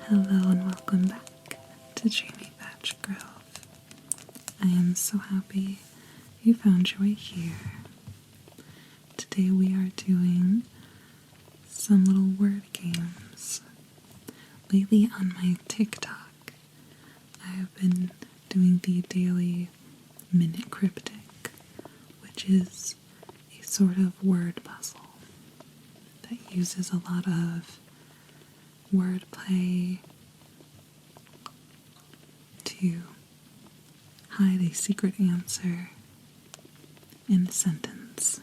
Hello and welcome back to Dreamy Thatch Grove. I am so happy you found your way here. Today we are doing some little word games. Lately on my TikTok, I have been doing the daily minute cryptic, which is a sort of word puzzle that uses a lot of wordplay to hide a secret answer in a sentence.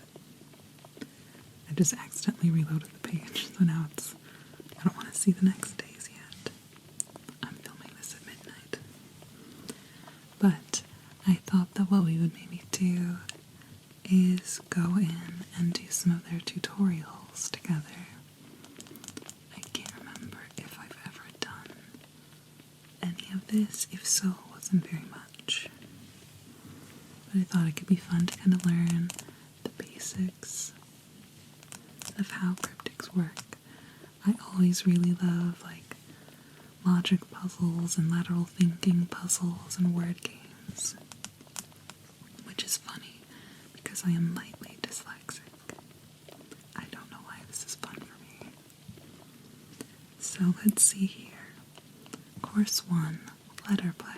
I just accidentally reloaded the page, so now I don't want to see the next days yet. I'm filming this at midnight. But I thought that what we would maybe do is go in and do some of their tutorials together. I can't remember if I've ever done any of this. If so, it wasn't very much. But I thought it could be fun to kind of learn the basics of how cryptics work. I always really love logic puzzles and lateral thinking puzzles and word games, which is funny because I am lightly dyslexic. I don't know why this is fun for me. So let's see here. Course 1, letter play.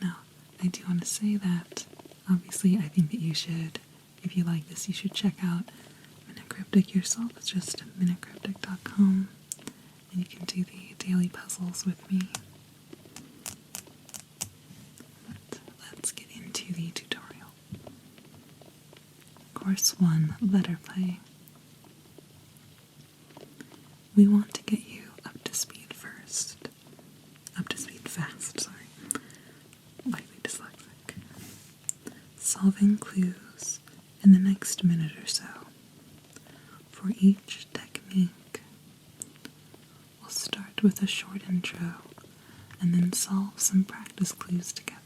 Now, I do want to say that obviously I think that you should, if you like this, you should check out Minute Cryptic yourself. It's just minutecryptic.com, and you can do the daily puzzles with me. But let's get into the tutorial. Course 1, letter play. We want to get you up to speed first. Up to speed fast, sorry. Lightly dyslexic. Solving clues in the next minute or so. For each technique, we'll start with a short intro and then solve some practice clues together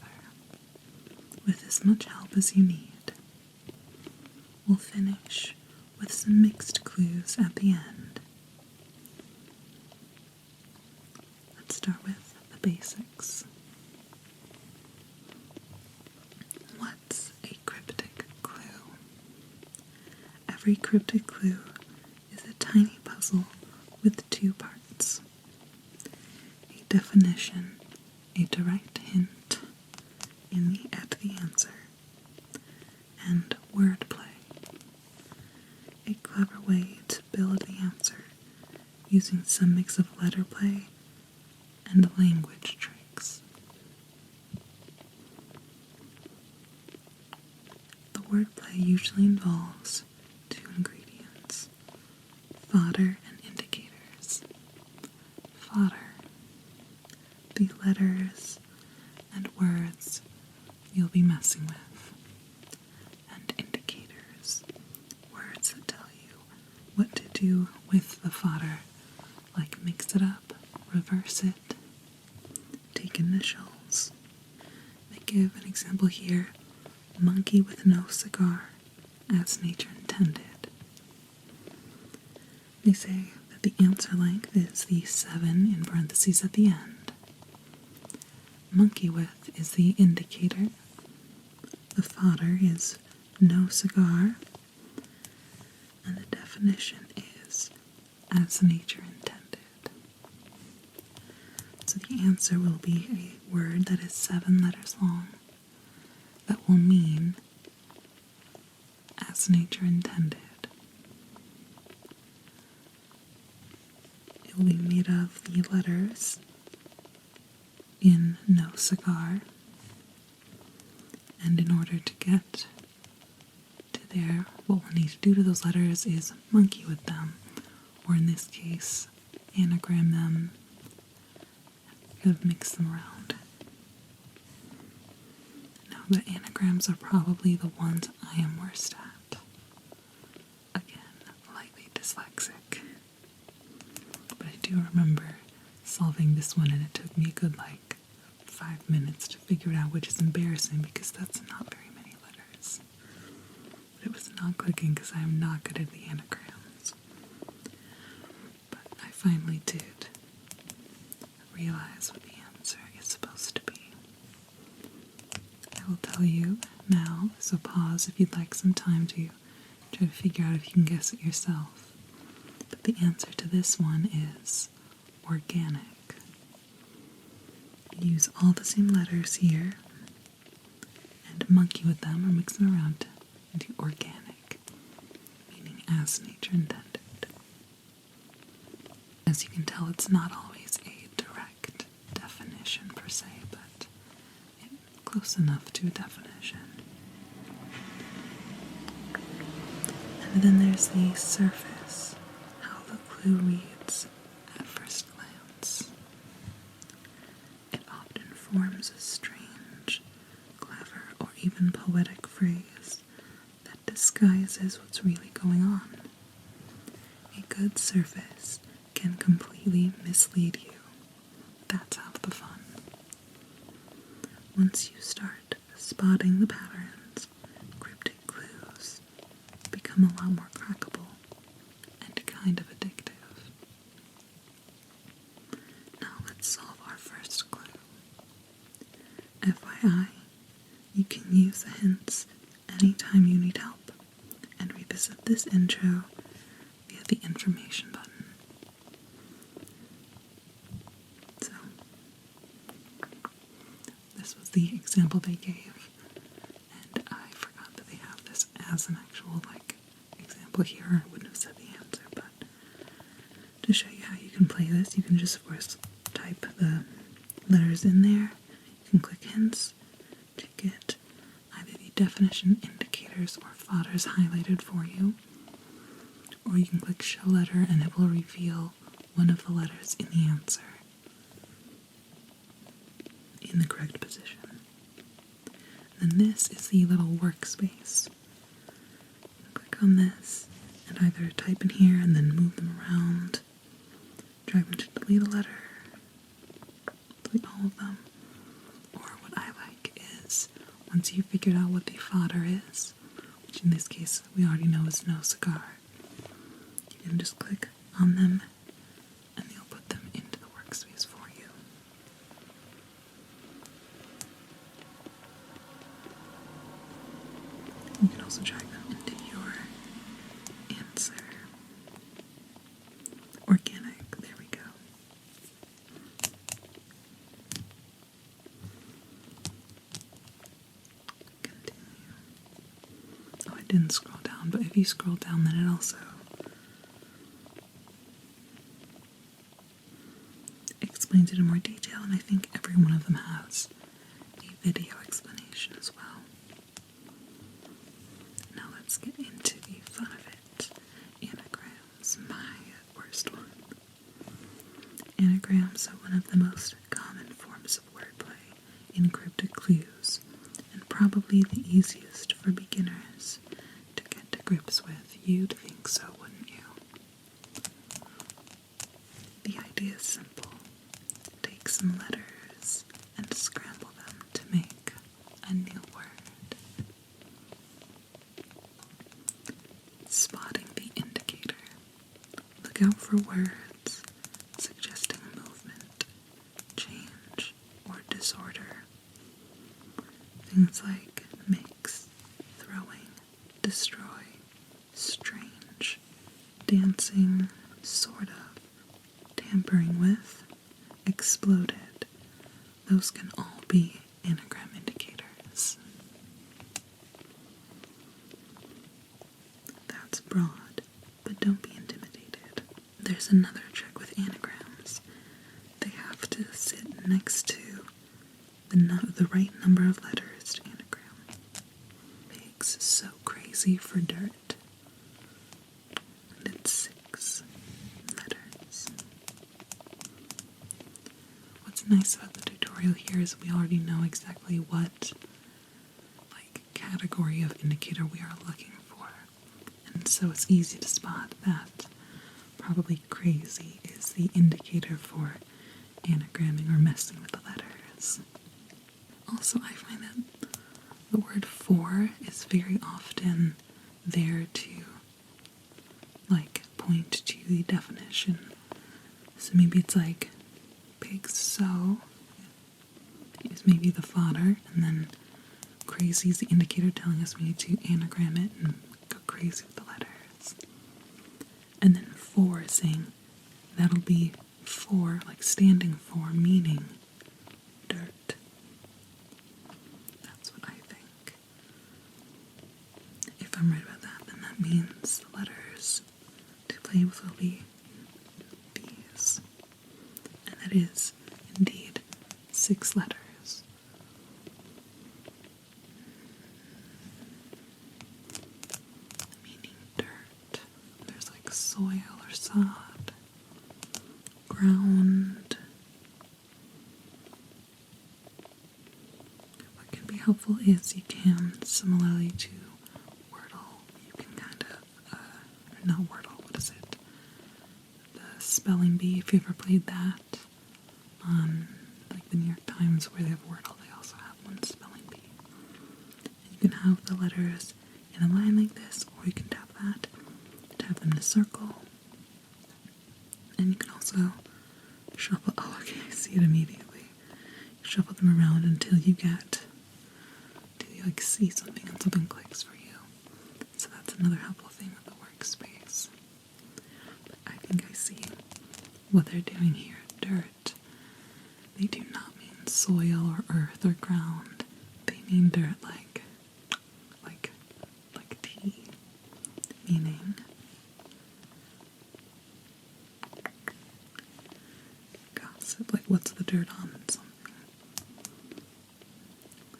with as much help as you need. We'll finish with some mixed clues at the end. Let's start with the basics. What's a cryptic clue? Every cryptic clue is a tiny puzzle with two parts. A definition, a direct hint at the answer, and wordplay, a clever way to build the answer using some mix of letter play and language tricks. The wordplay usually involves two ingredients: fodder and indicators. Fodder, the letters and words you'll be messing with, and indicators, words that tell you what to do with the fodder, like mix it up, reverse it, take initials. They give an example here: monkey with no cigar, as nature intended. They say that the answer length is the 7 in parentheses at the end. Monkey with is the indicator. The fodder is no cigar. And the definition is as nature intended. So the answer will be a word that is 7 letters long that will mean as nature intended. It will be made of the letters in no cigar, and in order to get to there, what we'll need to do to those letters is monkey with them, or in this case, anagram them, kind of mix them around. Now, the anagrams are probably the ones I am worst at. Again, lightly dyslexic. But I do remember solving this one, and it took me a good 5 minutes to figure it out, which is embarrassing because that's not very many letters. But it was not clicking because I am not good at the anagrams. But I finally did. realize what the answer is supposed to be. I will tell you now, so pause if you'd like some time to try to figure out if you can guess it yourself. But the answer to this one is organic. You use all the same letters here and monkey with them or mix them around into organic, meaning as nature intended. As you can tell, it's not always a direct definition per se, but close enough to a definition. And then there's the surface, how the clue reads at first glance. It often forms a strange, clever, or even poetic phrase that disguises what's really going on. A good surface can completely mislead you. That's half the fun. Once you start spotting the patterns, cryptic clues become a lot more crackable and kind of addictive. Now let's solve our first clue. FYI, you can use the hints anytime you need help, and revisit this intro via the information button. So, this was the example they gave, and I forgot that they have this as an actual, example here. I wouldn't have said the answer, but to show you how you can play this, you can just, of course, type the letters in there. You can click hints to get either the definition, indicators, or fodders highlighted for you, or you can click show letter and it will reveal one of the letters in the answer in the correct position. And then this is the little workspace. Click on this and either type in here and then move them around, drag them to delete a letter, delete all of them. Or what I like is, once you've figured out what the fodder is, which in this case we already know is no cigar, you can just click on them and they'll put them into the workspace for you. You can also drag them into your answer. Organic, there we go. Continue. Oh, I didn't scroll down, but if you scroll down, then it also explains it in more detail, and I think every one of them has a video explanation as well. Now let's get into the fun of it. Anagrams, my worst one. Anagrams are one of the most common forms of wordplay in cryptic clues, and probably the easiest for beginners to get to grips with. You'd think so, wouldn't you? The idea is simple. Take some letters and scramble them to make a new word. Spotting the indicator. Look out for words suggesting movement, change, or disorder. Things like mix, throwing, destroy, strange, dancing, sort of, tampering with, exploded. Those can all be anagram indicators. That's broad, but don't be intimidated. There's another trick with anagrams. They have to sit next to the right number of letters to anagram. Pig's so crazy for dirt. And it's 6 letters. What's nice about the tutorial here is we already know exactly what category of indicator we are looking for. And so it's easy to spot that probably crazy is the indicator for anagramming or messing with the letters. Also, I find that the word for is very often there to point to the definition. So maybe it's pig so is maybe the fodder, and then crazy is the indicator telling us we need to anagram it and go crazy with the letters. And then for is saying that'll be for, like standing for, meaning dirt. That's what I think. If I'm right about that, then that means the letters to play with will be these. And that is indeed 6 letters. Meaning dirt. There's like soil or sod, ground. What can be helpful is you can, similarly to Wordle, you can kind of, not Wordle, what is it? The spelling bee, if you ever played that on like the New York Times where they have Wordle, they also have one spelling bee. And you can have the letters in a line like this, or you can tap that, tap them in a circle, and you can also shuffle, oh okay, I see it immediately. You shuffle them around until you like see something and something clicks for you. So that's another helpful thing with the workspace. But I think I see what they're doing here. Dirt. They do not mean soil or earth or ground. They mean dirt like tea. Meaning gossip. Like what's the dirt on something.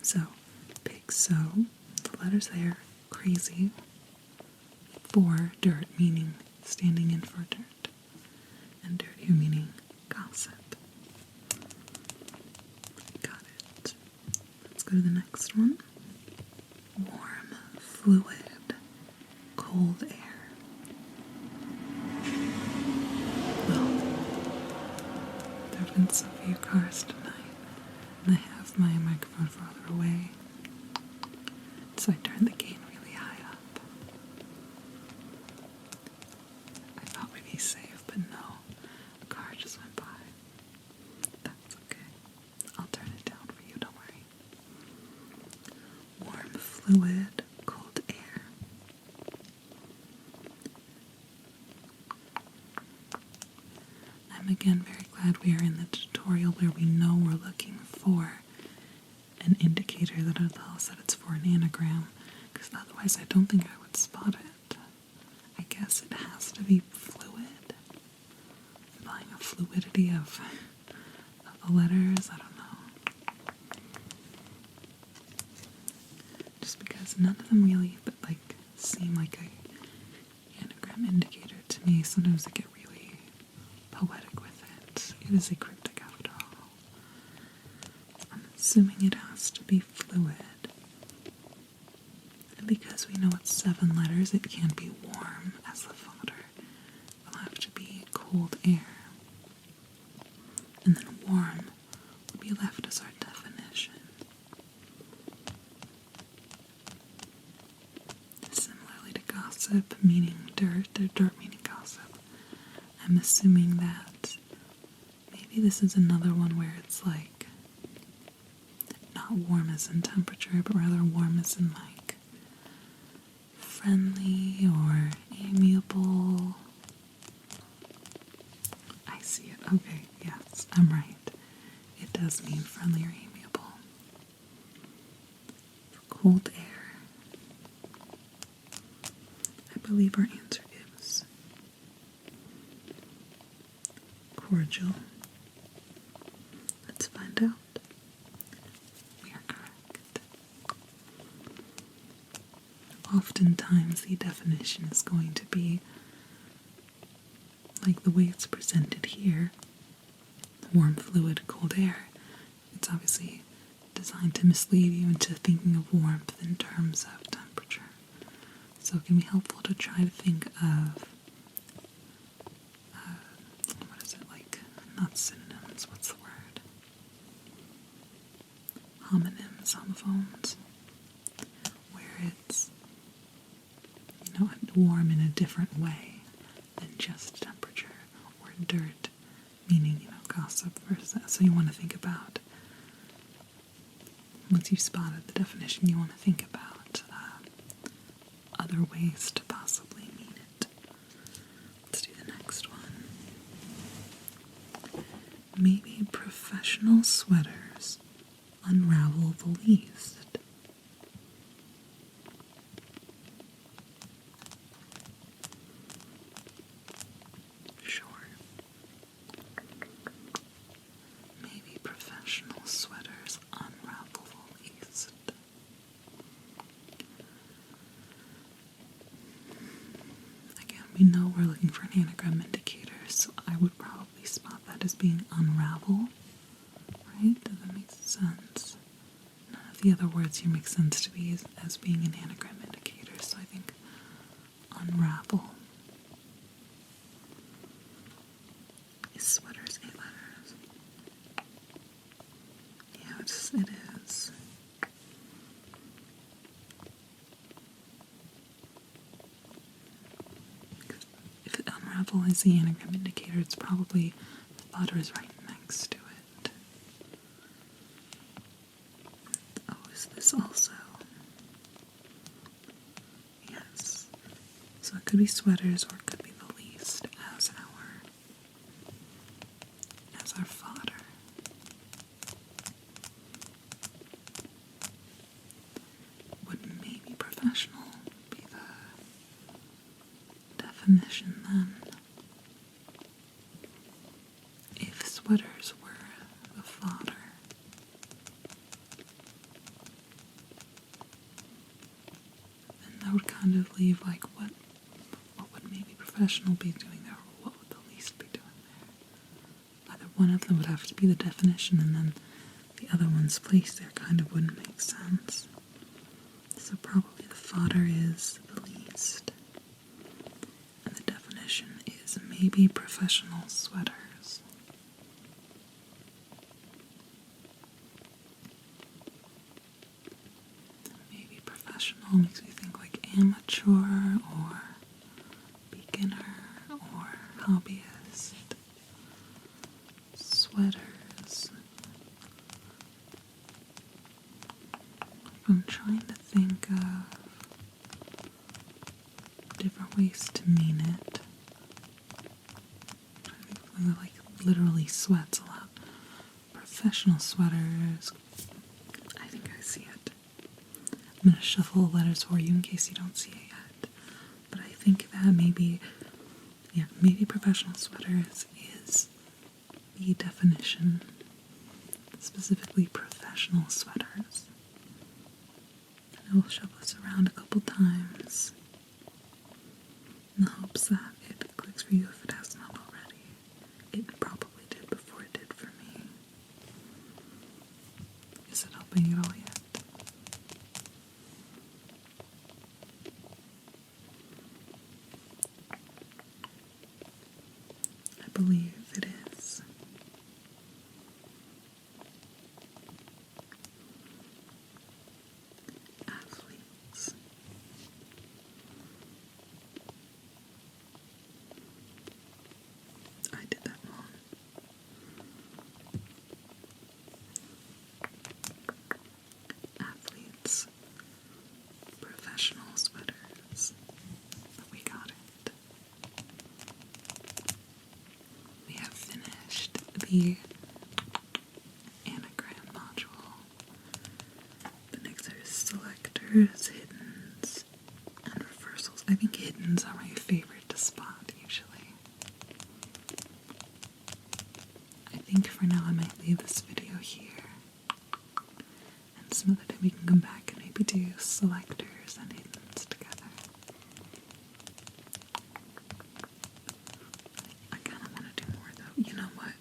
So pig so, the letters there, crazy. For dirt meaning standing in for dirt. And dirt here meaning gossip. Got it. Let's go to the next one. Warm, fluid, cold air. Well, there have been so few cars tonight, and I have my microphone farther away, so I turned the gain really high up. I thought we'd be safe, but no, a car just went by. That's okay. I'll turn it down for you, don't worry. Warm, fluid, cold air. I'm again very glad we are in the tutorial where we know we're looking for an indicator that'll tell us that it's for an anagram, because otherwise I don't think I would spot it. I guess it has to be fluid, implying a fluidity of the letters, I don't know. Just because none of them really seem like a anagram indicator to me. Sometimes I get really poetic with it. It is a cryptic after all. I'm assuming it has to be fluid. And because we know it's 7 letters, it can't be warm as the fodder. It'll have to be cold air. And then warm would be left as our definition. Similarly to gossip, meaning dirt, or dirt meaning gossip, I'm assuming that maybe this is another one where it's like not warm as in temperature, but rather warm as in like friendly or amiable. I see it. Okay, yes, I'm right. It does mean friendly or amiable. Cold air. I believe our answer is cordial. Let's find out. We are correct. Oftentimes the definition is going to be like the way it's presented here. Warm, fluid, cold air. It's obviously designed to mislead you into thinking of warmth in terms of temperature. So it can be helpful to try to think of what is it, like, not synonyms, what's the word? Homonyms, homophones, where it's, warm in a different way than just temperature, or dirt, meaning, gossip versus, so you want to think about, once you've spotted the definition, you want to think about other ways to possibly mean it. Let's do the next one. Maybe professional sweaters unravel the least. Sure. Maybe professional sweaters unravel the least. Again, we know we're looking for an anagram indicator, so I would probably spot that as being unravel, right? Does that make sense? None of the other words here make sense to me as being an anagram indicator, so I think unravel. Is sweaters 8 letters? Yeah, it is. If unravel is the anagram indicator, it's probably the fodder is right next to it. Oh, is this also? Yes. So it could be sweaters or it could be the least as our fodder. Would maybe professional be the definition then? If sweaters were the fodder, then that would kind of leave like what would maybe professional be doing there, or what would the least be doing there? Either one of them would have to be the definition, and then the other one's placed there kind of wouldn't make sense. So probably the fodder is the least. And the definition is maybe professional sweaters. Maybe professional makes me think like amateur or beginner or hobbyist. Sweaters. I'm trying to think of different ways to mean it. I think like literally sweats a lot. Professional sweaters. I think I see it. I'm going to shuffle the letters for you in case you don't see it yet. But I think that maybe professional sweaters is the definition. Specifically professional sweaters. And I will shuffle this around a couple times in the hopes that it clicks for you if it has not already. It probably did before it did for me. Is it helping at all yet? I believe it is. Athletes. I did that wrong. Athletes. Professional sweaters. We got it. We have finished the anagram module. The next are selectors, hiddens, and reversals. I think hiddens are my favorite to spot usually. I think for now I might leave this video here. And some other time we can come back and maybe do selectors and hiddens together. I kind of want to do more though. You know what?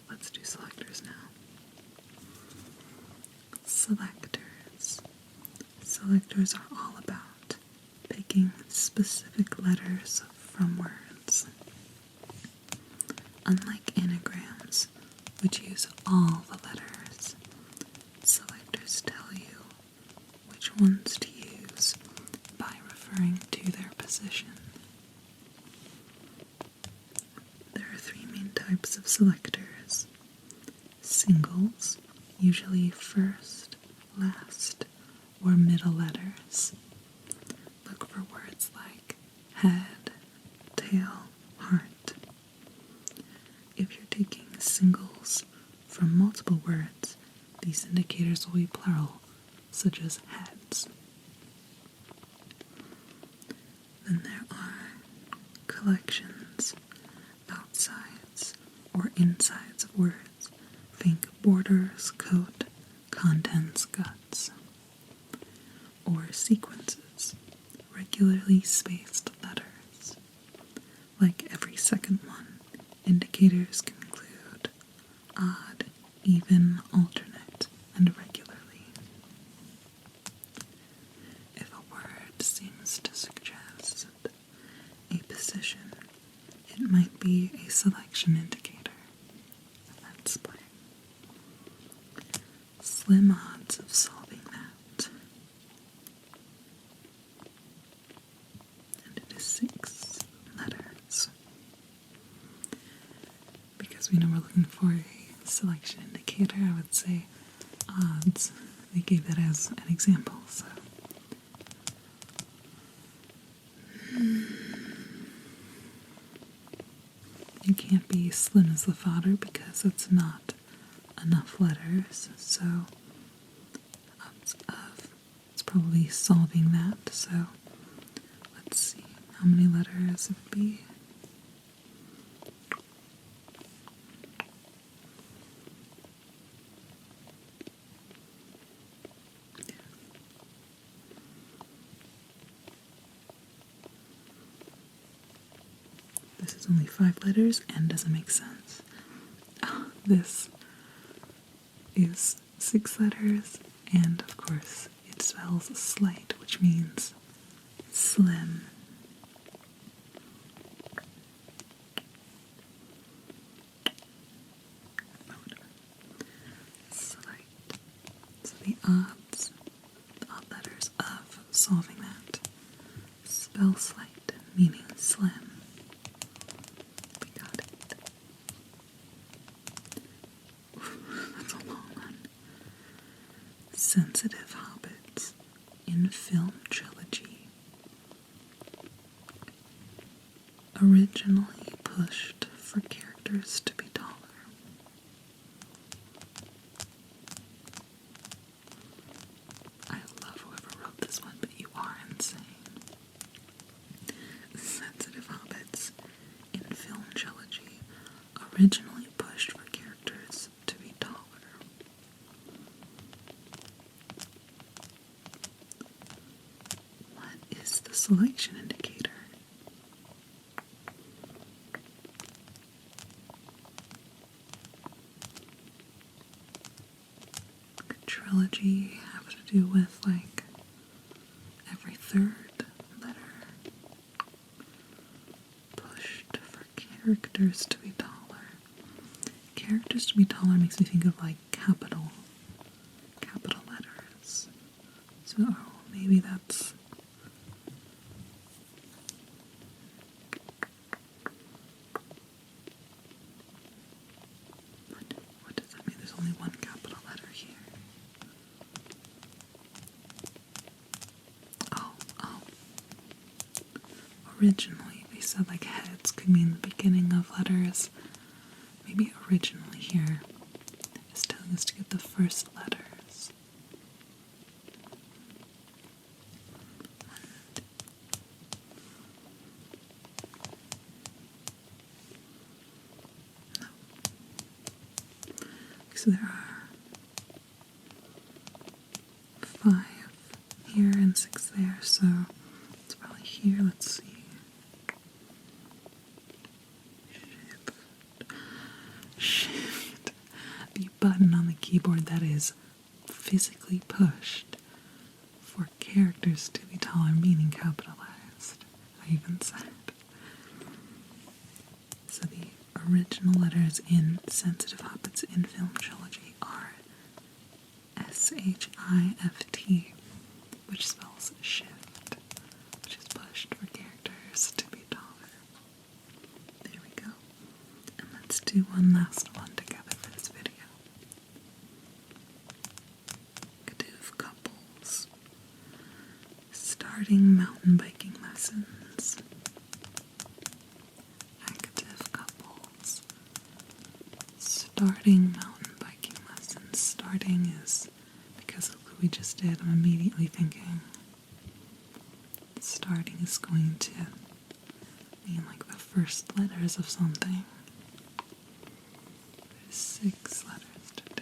Let's do selectors now. Selectors. Selectors are all about picking specific letters from words. Unlike anagrams, which use all the letters, selectors tell you which ones to use by referring to their position. There are 3 main types of selectors. singles, usually first, last, or middle letters. Look for words like head, tail, heart. If you're taking singles from multiple words, these indicators will be plural, such as heads. Then there are collections, outsides, or insides of words. Think borders, coat, contents, guts. Or sequences, regularly spaced letters. Like every second one, indicators can include odd, even, alternate, and irregularly. If a word seems to suggest a position, it might be a selection indicator. Let's play. Slim odds of solving that. And it is 6 letters. Because we know we're looking for a selection indicator, I would say odds. They gave that as an example, so. It can't be slim as the fodder because it's not enough letters, so odds of it's probably solving that. So let's see how many letters it would be. This is only 5 letters and doesn't make sense. This is 6 letters, and of course it spells slight, which means slim. Slight. So the odds, the odd letters of solving that spell slight, meaning slim. Sensitive hobbits in film trilogy. Originally pushed for characters to be taller. I love whoever wrote this one, but you are insane. Sensitive hobbits in film trilogy. Originally pushed for characters to be taller. Is the selection indicator. Trilogy have to do with like every third letter. Pushed for characters to be taller. Characters to be taller makes me think of like capital letters. So maybe that's what does that mean? There's only one capital letter here. Oh. Originally, they said like heads could mean the beginning of letters. Maybe originally here is telling us to get the first letters. No. So there are 5 here and 6 there, so it's probably here. Let's see. Shift. The button on the keyboard that is physically pushed for characters to be taller, meaning capitalized. I even said. So the original letters in Sensitive Hobbits in Film Trilogy are SHIFT, which spells shift, which is pushed for characters to be taller. There we go. And let's do one last one together for this video. starting mountain biking lessons. Active couples. Starting mountain biking lessons. Starting is because of what we just did. I'm immediately thinking starting is going to mean like the first letters of something. There's 6 letters today.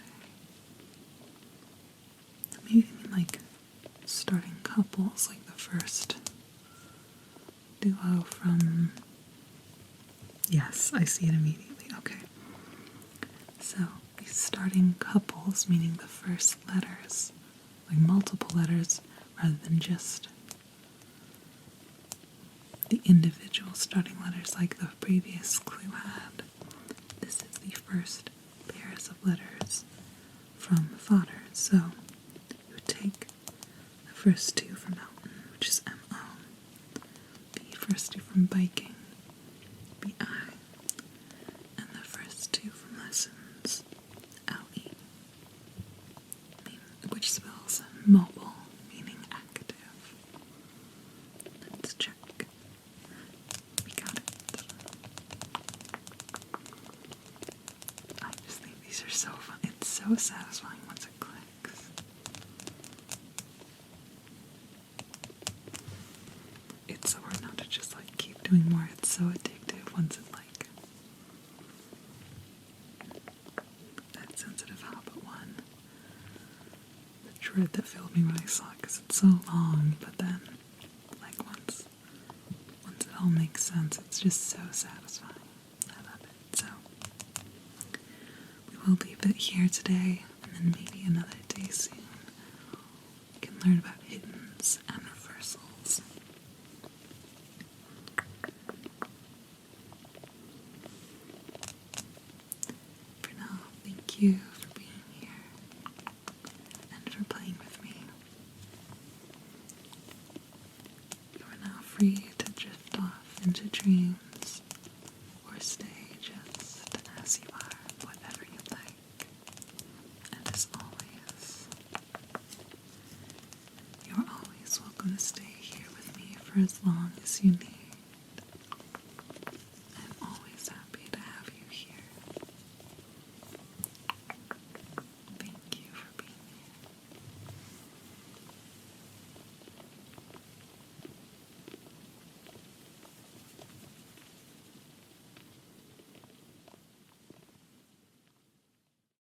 Maybe I mean like starting couples, like the first duo from... Yes, I see it immediately. Okay. So, these starting couples, meaning the first letters, like multiple letters, rather than just the individual starting letters like the previous clue had. This is the first pairs of letters from fodder. So, you would take the first 2 from mountain, which is M-O, the first 2 from biking, B-I, and the first 2 from lessons, L-E, which spells mobile, meaning active. Let's check. We got it. I just think these are so fun. It's so satisfying once it clicks. It's so hard not to just like keep doing more. It's so addictive once it like that sensitive Hobbit one. The dread that filled me when I saw it because it's so long, but then like once it all makes sense, it's just so satisfying. I love it. So we will leave it here today, and then maybe another day soon we can learn about hiddens and reversals. For now, thank you for being here and for playing with me. You are now free to drift off into dreams or stay just as you are, whatever you like. And as always, you're always welcome to stay here with me for as long as you need.